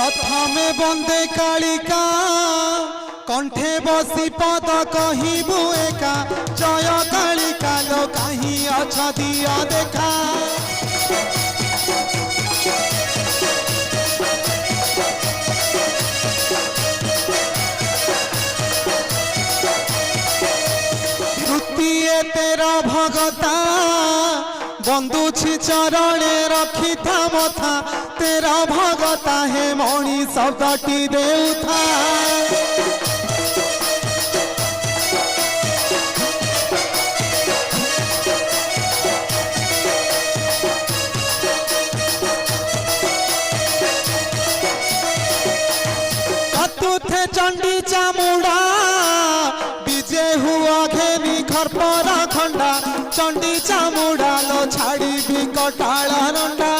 प्रथमे बंदे कालिका कंठे बसी पद कहबू एका जय कालिका लो कहीं अछ दिया देखा तृतीय तेरा भगता बंदुछि चरणे रखी था मथा तेरा भगता हे मणि शब्दटी देउथा चतुर्थे चंडी चामुंडा विजय हुआ घेनी घर पर खंडा चंडी चामुंडा लो छाड़ी भी कटाला रंडा